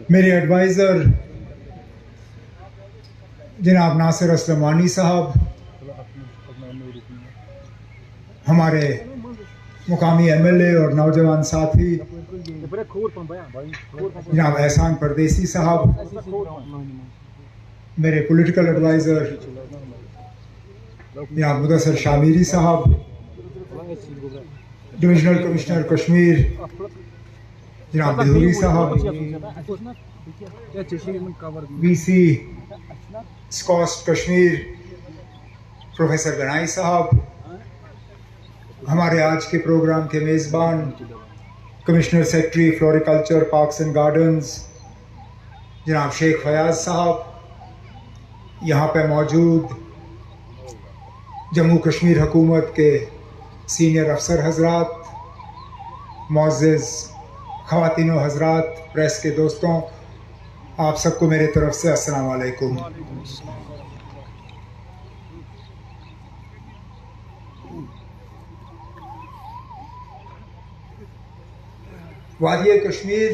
میرے ایڈوائزر جناب ناصر اسلمانی صاحب، ہمارے مقامی ایم ایل اے اور نوجوان ساتھی جناب احسان پردیسی صاحب، میرے پولیٹیکل ایڈوائزر جناب مدثر شامیری صاحب، ڈویژنل کمشنر کشمیر جناب بہوری صاحب، وی سی اسکاسٹ کشمیر پروفیسر گنائی صاحب، ہمارے آج کے پروگرام کے میزبان commissioner secretary floriculture parks and gardens جناب شیخ فیاض صاحب، یہاں پہ موجود جموں کشمیر حکومت کے سینئر افسر حضرات، معزز خواتین و حضرات، پریس کے دوستوں، آپ سب کو میرے طرف سے السلام علیکم۔ وادی کشمیر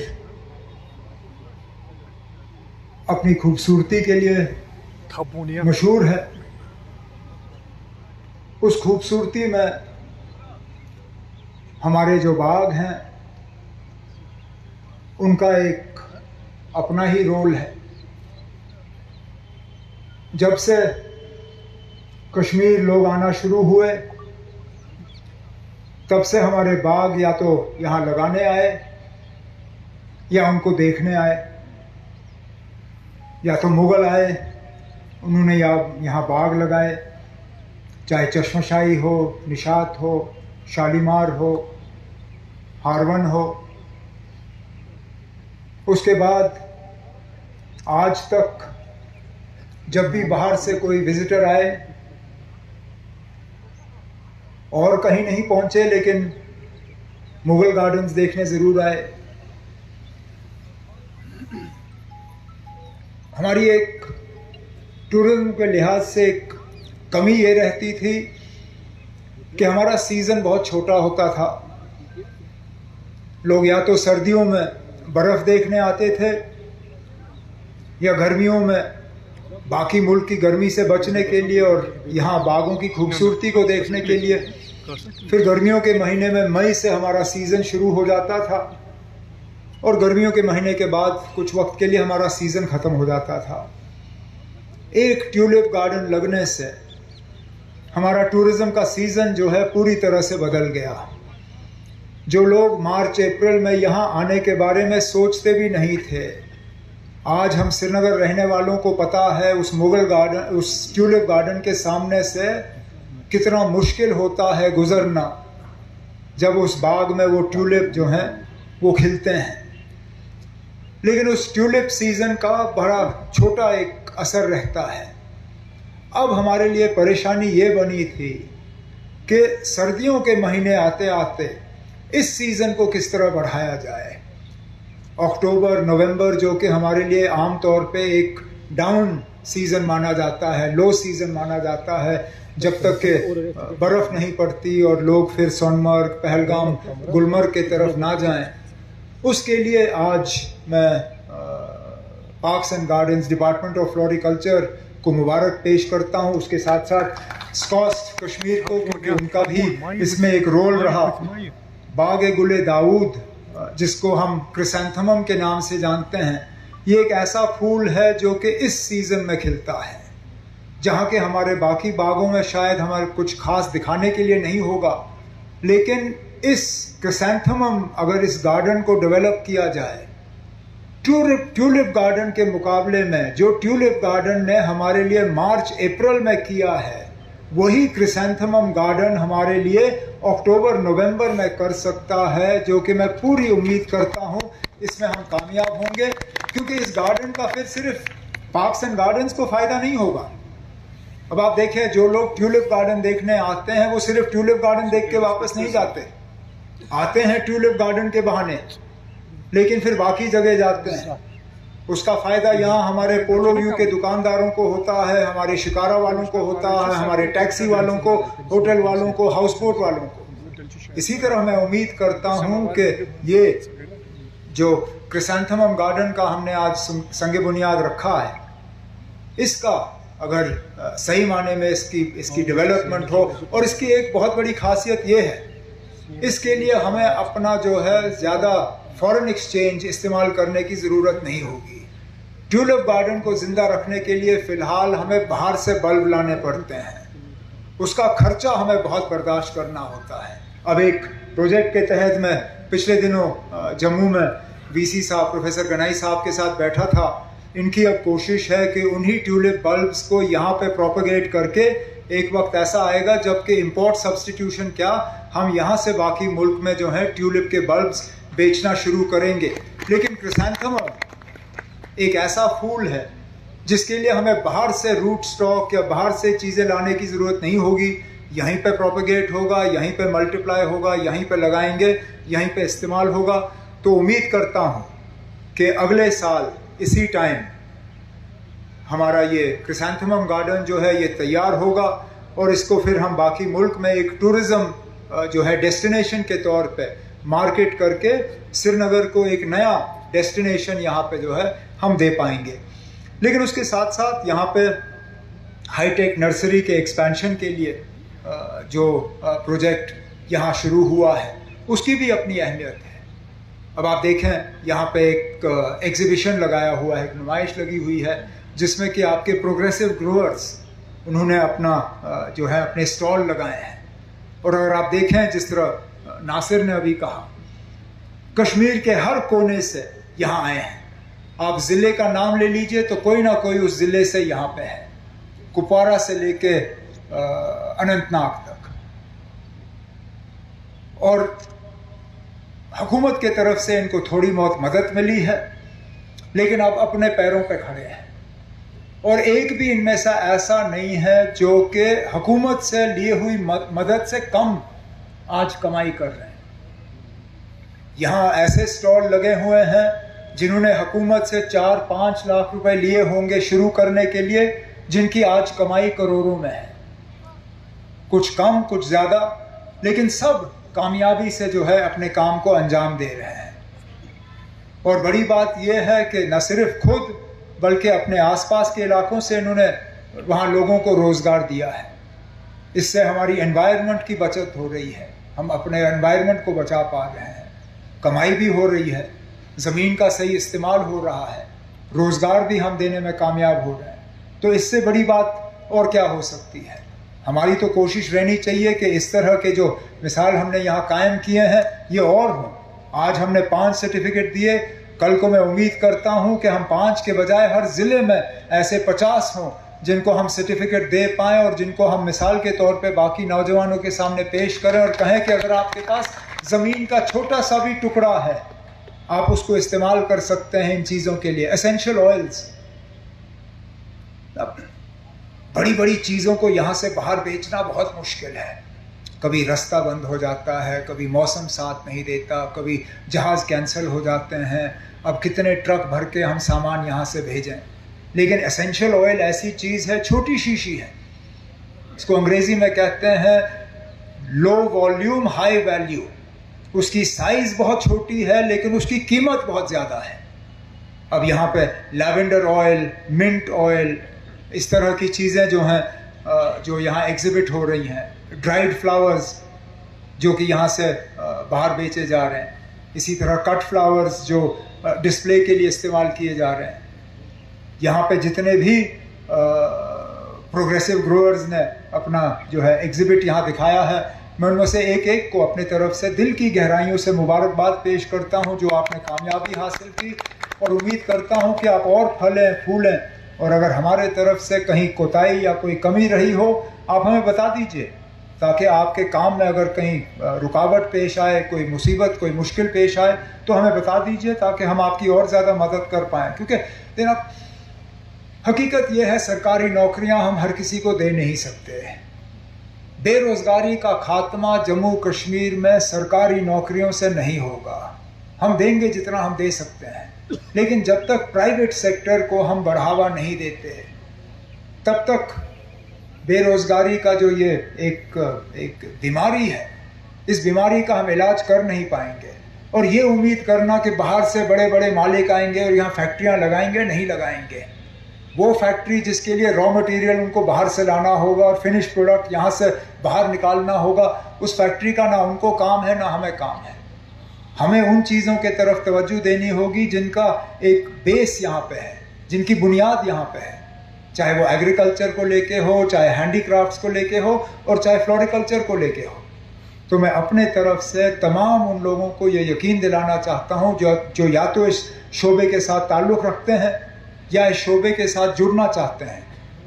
اپنی خوبصورتی کے لیے مشہور ہے۔ اس خوبصورتی میں ہمارے جو باغ ہیں ان کا ایک اپنا ہی رول ہے۔ جب سے کشمیر لوگ آنا شروع ہوئے تب سے ہمارے باغ یا تو یہاں لگانے آئے یا ان کو دیکھنے آئے، یا تو مغل آئے انہوں نے یہاں باغ لگائے، چاہے چشمہ شاہی ہو، نشاط ہو، شالیمار ہو، ہارون ہو۔ اس کے بعد آج تک جب بھی باہر سے کوئی وزٹر آئے اور کہیں نہیں پہنچے لیکن مغل گارڈنز دیکھنے ضرور آئے۔ ہماری ایک ٹورزم کے لحاظ سے ایک کمی یہ رہتی تھی کہ ہمارا سیزن بہت چھوٹا ہوتا تھا۔ لوگ یا تو سردیوں میں برف دیکھنے آتے تھے یا گرمیوں میں باقی ملک کی گرمی سے بچنے کے لیے اور یہاں باغوں کی خوبصورتی کو دیکھنے کے لیے۔ پھر گرمیوں کے مہینے میں مئی سے ہمارا سیزن شروع ہو جاتا تھا اور گرمیوں کے مہینے کے بعد کچھ وقت کے لیے ہمارا سیزن ختم ہو جاتا تھا۔ ایک ٹیولپ گارڈن لگنے سے ہمارا ٹورزم کا سیزن جو ہے پوری طرح سے بدل گیا۔ جو لوگ مارچ اپریل میں یہاں آنے کے بارے میں سوچتے بھی نہیں تھے، آج ہم سری نگر رہنے والوں کو پتا ہے اس مغل گارڈن، اس ٹیولپ گارڈن کے سامنے سے کتنا مشکل ہوتا ہے گزرنا جب اس باغ میں وہ ٹیولپ جو ہیں وہ کھلتے ہیں۔ لیکن اس ٹیولپ سیزن کا بڑا چھوٹا ایک اثر رہتا ہے۔ اب ہمارے لیے پریشانی یہ بنی تھی کہ سردیوں کے مہینے آتے آتے اس سیزن کو کس طرح بڑھایا جائے۔ اکتوبر نومبر جو کہ ہمارے لیے عام طور پہ ایک ڈاؤن سیزن مانا جاتا ہے، لو سیزن مانا جاتا ہے، جب تک کہ برف نہیں پڑتی اور لوگ پھر سونمرگ، پہلگام، گلمرگ کے طرف نہ جائیں، اس کے لیے آج میں parks and gardens department of floriculture کو مبارک پیش کرتا ہوں، اس کے ساتھ ساتھ اسکاسٹ کشمیر کو، کیونکہ ان کا بھی اس میں ایک رول رہا۔ باغ گل داؤد جس کو ہم کرسینتھمم کے نام سے جانتے ہیں، یہ ایک ایسا پھول ہے جو کہ اس سیزن میں کھلتا ہے، جہاں کہ ہمارے باقی باغوں میں شاید ہمارے کچھ خاص دکھانے کے لیے نہیں ہوگا، لیکن اس کرسینتھمم اگر اس گارڈن کو ڈیولپ کیا جائے ٹیولپ گارڈن کے مقابلے میں، جو ٹیولپ گارڈن نے ہمارے لیے مارچ اپریل میں کیا ہے، وہی کرسینتھمم گارڈن ہمارے لیے اکتوبر نومبر میں کر سکتا ہے، جو کہ میں پوری امید کرتا ہوں اس میں ہم کامیاب ہوں گے، کیونکہ اس گارڈن کا پھر صرف پارکس اینڈ گارڈنز کو فائدہ نہیں ہوگا۔ اب آپ دیکھیں جو لوگ ٹیولپ گارڈن دیکھنے آتے ہیں وہ صرف ٹیولپ گارڈن دیکھ کے واپس نہیں جاتے، آتے ہیں ٹیولپ گارڈن کے بہانے لیکن پھر باقی جگہ جاتے ہیں۔ اس کا فائدہ یہاں ہمارے پولو ویو کے دکانداروں کو ہوتا ہے، ہمارے شکارا والوں کو ہوتا ہے، ہمارے ٹیکسی والوں کو، ہوٹل والوں کو، ہاؤس بوٹ والوں کو۔ اسی طرح میں امید کرتا ہوں کہ یہ جو کرسانتھمم گارڈن کا ہم نے آج سنگ بنیاد رکھا ہے، اس کا اگر صحیح معنی میں اس کی ڈیولپمنٹ ہو، اور اس کی ایک بہت بڑی خاصیت یہ ہے، اس کے لیے ہمیں اپنا جو ہے زیادہ فارن ایکسچینج استعمال کرنے کی ضرورت نہیں ہوگی۔ ٹیولپ گارڈن کو زندہ رکھنے کے لیے فی الحال ہمیں باہر سے بلب لانے پڑتے ہیں، اس کا خرچہ ہمیں بہت برداشت کرنا ہوتا ہے۔ اب ایک پروجیکٹ کے تحت میں پچھلے دنوں جموں میں وی سی صاحب پروفیسر گنائی صاحب کے ساتھ بیٹھا تھا۔ ان کی اب کوشش ہے کہ انہی ٹیولپ بلبس کو یہاں پہ پروپیگیٹ کر کے ایک وقت ایسا آئے گا جب کہ امپورٹ سبسٹیٹیوشن کیا، ہم یہاں سے باقی ملک میں جو ہے ٹیولپ کے بلبس بیچنا شروع کریں گے۔ لیکن کرسانتھمم ایک ایسا پھول ہے جس کے لیے ہمیں باہر سے روٹ سٹاک یا باہر سے چیزیں لانے کی ضرورت نہیں ہوگی، یہیں پہ پروپیگیٹ ہوگا، یہیں پہ ملٹیپلائی ہوگا، یہیں پہ لگائیں گے، یہیں پہ استعمال ہوگا۔ تو امید کرتا ہوں کہ اگلے سال اسی ٹائم ہمارا یہ کرسانتھمم گارڈن جو ہے یہ تیار ہوگا، اور اس کو پھر ہم باقی ملک میں ایک ٹورزم جو ہے ڈیسٹینیشن کے طور پہ مارکیٹ کر کے سری نگر کو ایک نیا ڈیسٹینیشن یہاں پہ جو ہے ہم دے پائیں گے۔ لیکن اس کے ساتھ ساتھ یہاں پہ ہائی ٹیک نرسری کے ایکسپینشن کے لیے جو پروجیکٹ یہاں شروع ہوا ہے اس کی بھی اپنی اہمیت ہے۔ اب آپ دیکھیں یہاں پہ ایک ایگزیبیشن لگایا ہوا ہے، ایک نمائش لگی ہوئی ہے جس میں کہ آپ کے پروگریسو گروورز انہوں نے اپنا جو ہے اپنے اسٹال لگائے ہیں، اور اگر آپ دیکھیں جس طرح ناصر نے ابھی کہا، کشمیر کے ہر کونے سے یہاں آئے ہیں۔ آپ ضلع کا نام لے لیجئے تو کوئی نہ کوئی اس ضلع سے یہاں پہ ہے، کپوارہ سے لے کے اننت ناگ تک، اور حکومت کے طرف سے ان کو تھوڑی بہت مدد ملی ہے، لیکن اب اپنے پیروں پہ کھڑے ہیں، اور ایک بھی ان میں سے ایسا نہیں ہے جو کہ حکومت سے لی ہوئی مدد سے کم آج کمائی کر رہے ہیں۔ یہاں ایسے سٹال لگے ہوئے ہیں جنہوں نے حکومت سے 4-5 لاکھ روپے لیے ہوں گے شروع کرنے کے لیے، جن کی آج کمائی کروڑوں میں ہے، کچھ کم کچھ زیادہ، لیکن سب کامیابی سے جو ہے اپنے کام کو انجام دے رہے ہیں۔ اور بڑی بات یہ ہے کہ نہ صرف خود بلکہ اپنے آس پاس کے علاقوں سے انہوں نے وہاں لوگوں کو روزگار دیا ہے۔ اس سے ہماری انوائرمنٹ کی بچت ہو رہی ہے، ہم اپنے انوائرمنٹ کو بچا پا رہے ہیں، کمائی بھی ہو رہی ہے، زمین کا صحیح استعمال ہو رہا ہے، روزگار بھی ہم دینے میں کامیاب ہو رہے ہیں۔ تو اس سے بڑی بات اور کیا ہو سکتی ہے؟ ہماری تو کوشش رہنی چاہیے کہ اس طرح کے جو مثال ہم نے یہاں قائم کیے ہیں یہ اور ہوں۔ آج ہم نے 5 سرٹیفکیٹ دیے، کل کو میں امید کرتا ہوں کہ ہم 5 کے بجائے ہر ضلع میں ایسے 50 ہوں جن کو ہم سرٹیفکیٹ دے پائیں، اور جن کو ہم مثال کے طور پہ باقی نوجوانوں کے سامنے پیش کریں اور کہیں کہ اگر آپ کے پاس زمین کا چھوٹا سا بھی ٹکڑا ہے آپ اس کو استعمال کر سکتے ہیں ان چیزوں کے لیے۔ ایسینشل آئلز، بڑی بڑی چیزوں کو یہاں سے باہر بیچنا بہت مشکل ہے، کبھی رستہ بند ہو جاتا ہے، کبھی موسم ساتھ نہیں دیتا، کبھی جہاز کینسل ہو جاتے ہیں، اب کتنے ٹرک بھر کے ہم سامان یہاں سے بھیجیں۔ لیکن ایسینشل آئل ایسی چیز ہے، چھوٹی شیشی ہے، اس کو انگریزی میں کہتے ہیں لو والیوم ہائی ویلیو، اس کی سائز بہت چھوٹی ہے لیکن اس کی قیمت بہت زیادہ ہے۔ اب یہاں پہ لیونڈر آئل، منٹ آئل، اس طرح کی چیزیں جو ہیں جو یہاں ایگزیبٹ ہو رہی ہیں، ڈرائیڈ فلاورز جو کہ یہاں سے باہر بیچے جا رہے ہیں، اسی طرح کٹ فلاورز جو ڈسپلے کے لیے استعمال کیے جا رہے ہیں۔ یہاں پہ جتنے بھی پروگریسو گروورز نے اپنا جو ہے ایگزیبٹ یہاں دکھایا ہے، میں ان میں سے ایک ایک کو اپنی طرف سے دل کی گہرائیوں سے مبارکباد پیش کرتا ہوں جو آپ نے کامیابی حاصل کی، اور امید کرتا ہوں کہ آپ اور پھلیں پھولیں، اور اگر ہمارے طرف سے کہیں کوتاہی یا کوئی کمی رہی ہو آپ ہمیں بتا دیجئے، تاکہ آپ کے کام میں اگر کہیں رکاوٹ پیش آئے، کوئی مصیبت، کوئی مشکل پیش آئے تو ہمیں بتا دیجئے تاکہ ہم آپ کی اور زیادہ مدد کر پائیں۔ کیونکہ جناب حقیقت یہ ہے سرکاری نوکریاں ہم ہر کسی کو دے نہیں سکتے۔ بے روزگاری کا خاتمہ جموں کشمیر میں سرکاری نوکریوں سے نہیں ہوگا، ہم دیں گے جتنا ہم دے سکتے ہیں، لیکن جب تک پرائیویٹ سیکٹر کو ہم بڑھاوا نہیں دیتے تب تک بے روزگاری کا جو یہ ایک بیماری ہے اس بیماری کا ہم علاج کر نہیں پائیں گے. اور یہ امید کرنا کہ باہر سے بڑے بڑے مالک آئیں گے اور یہاں فیکٹریاں لگائیں گے، نہیں لگائیں گے. وہ فیکٹری جس کے لیے را مٹیریل ان کو باہر سے لانا ہوگا اور فنش پروڈکٹ یہاں سے باہر نکالنا ہوگا، اس فیکٹری کا نہ ان کو کام ہے نہ ہمیں کام ہے. ہمیں ان چیزوں کے طرف توجہ دینی ہوگی جن کا ایک بیس یہاں پہ ہے، جن کی بنیاد یہاں پہ ہے، چاہے وہ ایگریکلچر کو لے کے ہو، چاہے ہینڈی کرافٹس کو لے کے ہو، اور چاہے فلوریکلچر کو لے کے ہو. تو میں اپنے طرف سے تمام ان لوگوں کو یہ یقین دلانا چاہتا ہوں جو یا تو اس شعبے کے ساتھ تعلق رکھتے ہیں یا اس شعبے کے ساتھ جڑنا چاہتے ہیں،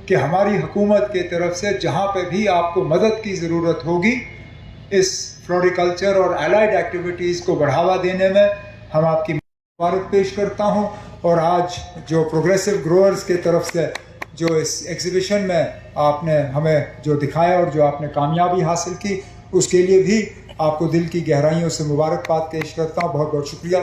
کہ ہماری حکومت کی طرف سے جہاں پہ بھی آپ کو مدد کی ضرورت ہوگی اس فلوریکلچر اور الائڈ ایکٹیویٹیز کو بڑھاوا دینے میں ہم آپ کی مبارک پیش کرتا ہوں. اور آج جو پروگریسو گروورز کی طرف سے جو اس ایگزیبیشن میں آپ نے ہمیں جو دکھایا اور جو آپ نے کامیابی حاصل کی، اس کے لیے بھی آپ کو دل کی گہرائیوں سے مبارکباد پیش کرتا ہوں. بہت بہت شکریہ.